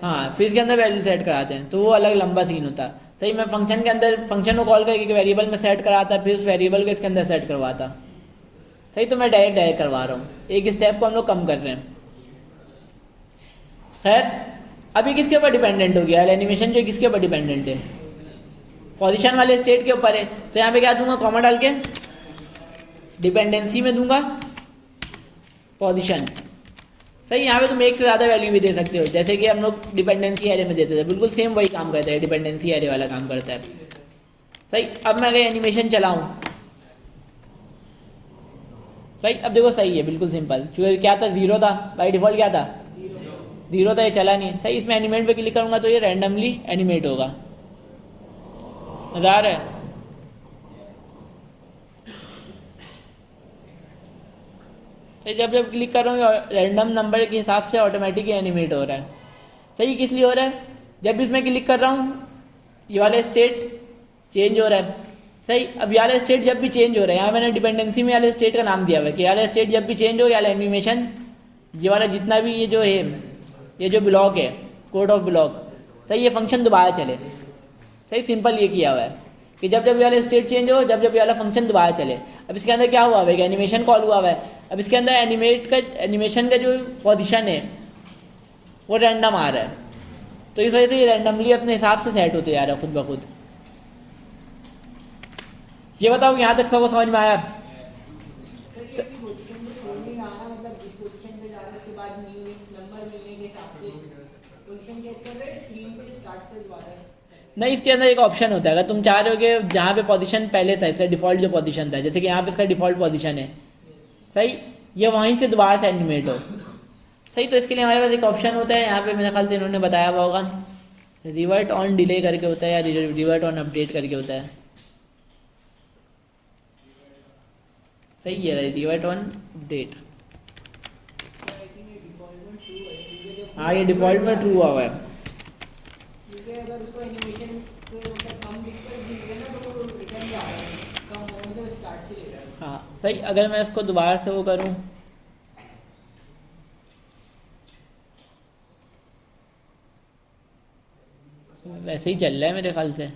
हाँ, फिर इसके अंदर वैल्यू सेट कराते हैं तो वो अलग लंबा सीन होता है। सही, मैं फंक्शन के अंदर फंक्शन को कॉल करके वेरिएबल में सेट कराता, फिर उस वेरिएबल को इसके अंदर सेट करवाता। सही, तो मैं डायरेक्ट करवा रहा हूँ। एक स्टेप को हम लोग कम कर रहे हैं। खैर, अब ये किसके ऊपर डिपेंडेंट हो गया, एनिमेशन जो किसके ऊपर डिपेंडेंट है, पोजीशन वाले स्टेट के ऊपर है। तो यहाँ पे क्या दूंगा, कॉमा डाल के डिपेंडेंसी में दूंगा पोजीशन। सही, यहाँ पे तुम एक से ज़्यादा वैल्यू भी दे सकते हो, जैसे कि हम लोग डिपेंडेंसी एरे में देते थे, बिल्कुल सेम वही काम करता है, डिपेंडेंसी एरे वाला काम करता है। सही, अब मैं अगर एनिमेशन चलाऊँ, सही, अब देखो सही है, बिल्कुल सिंपल। चूँकि क्या था, 0 था बाई डिफ़ॉल्ट, क्या था 0 था, ये चला नहीं। सही, इसमें एनिमेट पे क्लिक करूँगा तो ये रैंडमली एनिमेट होगा। मज़ा आ रहा है। सही, जब जब क्लिक कर रहा हूँ रैंडम नंबर के हिसाब से ऑटोमेटिक एनिमेट हो रहा है। सही, किस लिए हो रहा है, जब भी इसमें क्लिक कर रहा हूँ ये वाला स्टेट चेंज हो रहा है। सही, अब ये वाला स्टेट जब भी चेंज हो रहा है, यहाँ मैंने डिपेंडेंसी में वाले स्टेट का नाम दिया हुआ है कि ये वाला स्टेट जब भी चेंज हो, या एनिमेशन ये वाला जितना भी ये जो है, ये जो ब्लॉक है, कोड ऑफ ब्लॉक, सही, ये फंक्शन दोबारा चले। सही, सिंपल ये किया हुआ है कि जब जब ये वाला स्टेट चेंज हो, जब जब ये वाला फंक्शन दोबारा चले। अब इसके अंदर क्या हुआ है, एनिमेशन कॉल हुआ है। अब इसके अंदर एनिमेशन का जो पोजीशन है वो रैंडम आ रहा है, तो इस वजह से ये रैंडमली अपने हिसाब से सेट होते जा रहा है खुद ब खुद। ये बताओ यहाँ तक सब समझ में आया। नहीं, इसके अंदर एक ऑप्शन होता है, अगर तुम चाह रहे हो कि जहाँ पे पोजीशन पहले था, इसका डिफ़ॉल्ट जो पोजीशन था, जैसे कि यहाँ पे इसका डिफ़ॉल्ट पोजीशन है, सही, ये वहीं से दोबारा से एनिमेट हो। सही, तो इसके लिए हमारे पास एक ऑप्शन होता है, यहाँ पे मेरे ख्याल से इन्होंने बताया हुआ होगा, रिवर्ट ऑन डिले करके होता है, या रिवर्ट ऑन अपडेट करके होता है। सही है, रिवर्ट ऑन अपडेट। हाँ, ये डिफ़ॉल्ट में ट्रू हुआ है। हाँ सही, अगर मैं इसको दोबारा से वो करूँ, वैसे ही चल रहा है मेरे ख्याल से।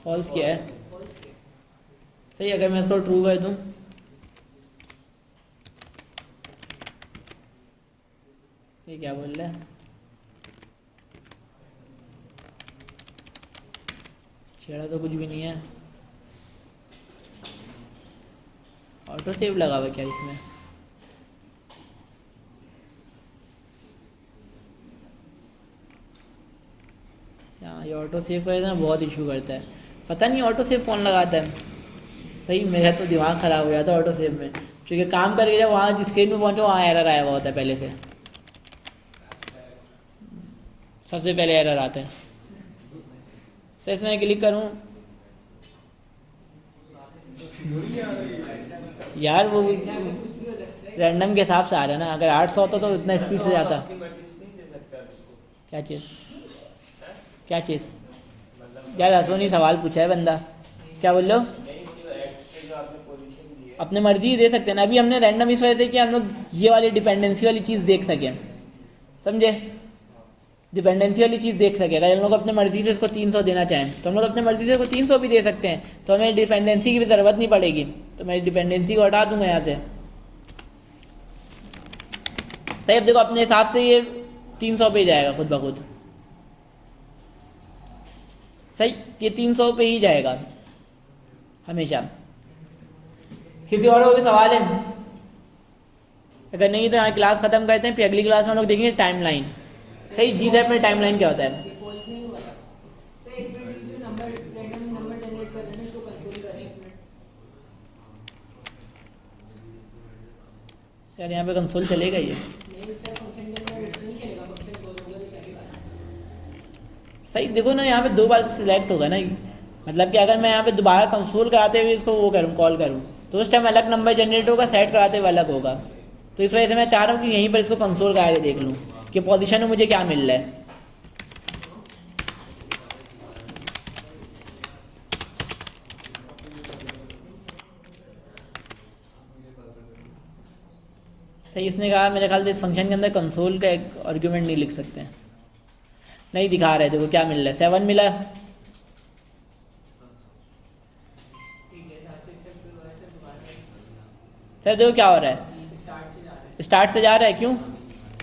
फॉल्स क्या है, सही, अगर मैं इसको ट्रू कर दूँ, ये क्या बोल रहा है, छेड़ा तो कुछ भी नहीं है। ऑटो सेव लगा हुआ क्या इसमें, हाँ, ये ऑटो सेव करता है, बहुत इशू करता है, पता नहीं ऑटो सेव कौन लगाता है। सही, मेरा तो दिमाग ख़राब हो जाता है ऑटो सेव में, क्योंकि काम करके जब वहाँ स्क्रीन में पहुँचो वहाँ एरर आया हुआ होता है पहले से, सबसे पहले एरर आता है। तो इसमें क्लिक करूँ, यार वो रैंडम के हिसाब से आ रहा है ना, अगर 800 होता तो इतना स्पीड से जाता। क्या चीज़, क्या चीज़, यार हंसोनी सवाल पूछा है बंदा, क्या बोल लो, अपने मर्जी दे सकते हैं ना। अभी हमने रैंडम इस वजह से कि हम लोग ये वाली डिपेंडेंसी वाली चीज़ देख सकें, समझे, डिपेंडेंसी वाली चीज़ देख सके। अगर हम लोग अपने मर्जी से इसको 300 देना चाहें तो हम लोग अपने मर्जी से इसको 300 भी दे सकते हैं, तो हमें डिपेंडेंसी की भी ज़रूरत नहीं पड़ेगी। तो मैं डिपेंडेंसी को हटा दूंगा यहाँ से। सही, अब देखो अपने हिसाब से ये 300 पे ही जाएगा खुद ब खुद। सही, ये 300 पे ही जाएगा हमेशा। किसी और को भी सवाल है? अगर नहीं तो यहाँ क्लास ख़त्म करते हैं, फिर अगली क्लास में हम लोग देखेंगे टाइम लाइन। सही, जी सैप में टाइम लाइन क्या होता है? यार यहाँ पे कंसोल चलेगा ये? सही, देखो ना यहाँ पे 2 बार सिलेक्ट होगा ना, मतलब कि अगर मैं यहाँ पे दोबारा कंसोल कराते हुए इसको वो करूँ, कॉल करूँ, तो उस टाइम अलग नंबर जनरेट होगा, सेट कराते हुए अलग होगा। तो इस वजह से मैं चाह रहा हूँ कि यहीं पर इसको कंसोल करा के देख लूँ कि पोजीशन में मुझे क्या मिल रहा है। सही, इसने कहा मेरे ख्याल से इस फंक्शन के अंदर कंसोल का एक आर्ग्यूमेंट नहीं लिख सकते हैं, नहीं दिखा रहे। देखो क्या मिल रहा है, 7 मिला। सर देखो क्या हो रहा है, स्टार्ट से जा रहा है, क्यों?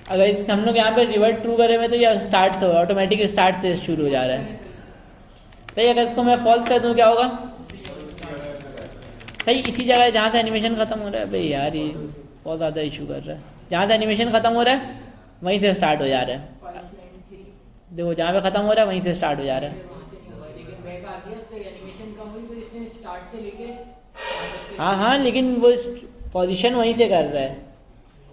अगर इस हम लोग यहाँ पे रिवर्ट ट्रू करे हुए तो ये स्टार्ट से ऑटोमेटिक स्टार्ट से शुरू हो जा रहा है। सही, अगर इसको मैं फॉल्स कर दूँ क्या होगा? सही, इसी जगह जहाँ से एनिमेशन ख़त्म हो रहा है, भाई यार ये बहुत ज़्यादा इशू कर रहा है। जहाँ से एनिमेशन ख़त्म हो रहा है वहीं से स्टार्ट हो जा रहा है। देखो जहाँ पे ख़त्म हो रहा है वहीं से स्टार्ट हो जा रहा है। हाँ हाँ, लेकिन वो पोजीशन वहीं से कर रहा है,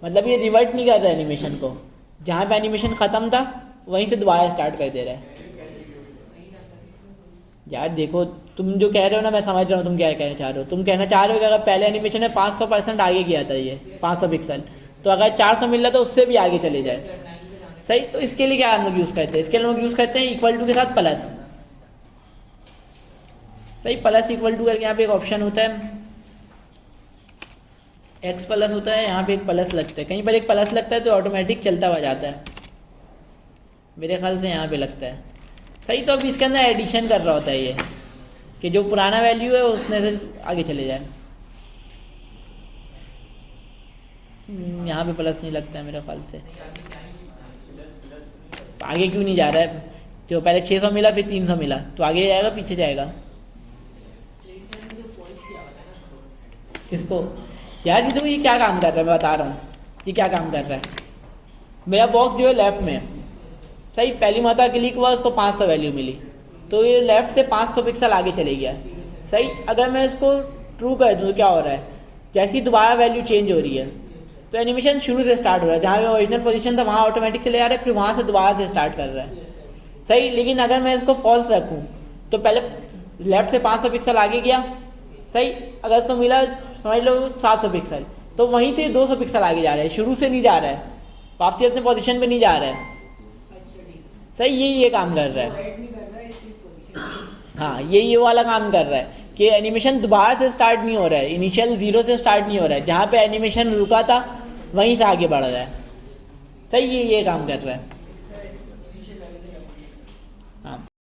मतलब ये रिवर्ट नहीं कर रहा है एनिमेशन को। जहाँ पे एनिमेशन ख़त्म था वहीं से दोबारा स्टार्ट कर दे रहा है। यार देखो, तुम जो कह रहे हो ना, मैं समझ रहा हूँ तुम क्या कहना चाह रहे हो। तुम कहना चाह रहे हो कि अगर पहले एनिमेशन में 500% आगे गया था ये 500 पिक्सल, तो अगर 400 मिल रहा तो उससे भी आगे चले जाए। सही, तो इसके लिए क्या हम लोग यूज़ करते हैं? इसके लिए हम लोग यूज़ करते हैं इक्वल टू के साथ प्लस। सही, प्लस इक्वल टू करके यहाँ पे एक ऑप्शन होता है एक्स प्लस होता है, यहाँ पे एक प्लस लगता है। कहीं पर एक प्लस लगता है तो ऑटोमेटिक चलता हुआ जाता है, मेरे ख्याल से यहाँ पे लगता है। सही, तो अब इसके अंदर एडिशन कर रहा होता है ये, कि जो पुराना वैल्यू है उसने से आगे चले जाए। यहाँ पे प्लस नहीं लगता है मेरे ख्याल से। आगे क्यों नहीं जा रहा है? जो पहले 600 मिला फिर 300 मिला, तो आगे जाएगा पीछे जाएगा? किसको? यार ये तो ये क्या काम कर रहा है, मैं बता रहा हूँ ये क्या काम कर रहा है। मेरा बॉक्स जो है लेफ़्ट में, सही, पहली माता क्लिक हुआ उसको 500 वैल्यू मिली, तो ये लेफ़्ट से 500 पिक्सल आगे चले गया। सही, अगर मैं इसको ट्रू कर दूँ तो क्या हो रहा है? जैसे ही दोबारा वैल्यू चेंज हो रही है तो एनिमेशन शुरू से स्टार्ट हो रहा है। जहाँ पे ओरिजिनल पोजीशन था वहाँ ऑटोमेटिक चले जा रहा है, फिर वहाँ से दोबारा से स्टार्ट कर रहा है। सही, लेकिन अगर मैं इसको फॉल्स रखूँ तो पहले लेफ़्ट से 500 पिक्सल आगे गया। सही, अगर इसको मिला समझ लो 700 पिक्सल, तो वहीं से 200 पिक्सल आगे जा रहा है, शुरू से नहीं जा रहा है, वापसी अपने पोजीशन पे नहीं जा रहा है। सही, ये काम कर रहा है। हाँ, ये वाला काम कर रहा है कि एनिमेशन दोबारा से स्टार्ट नहीं हो रहा है, इनिशियल 0 से स्टार्ट नहीं हो रहा है, जहाँ पे एनिमेशन रुका था वहीं से आगे बढ़ रहा है। सही, ये काम कर रहा है।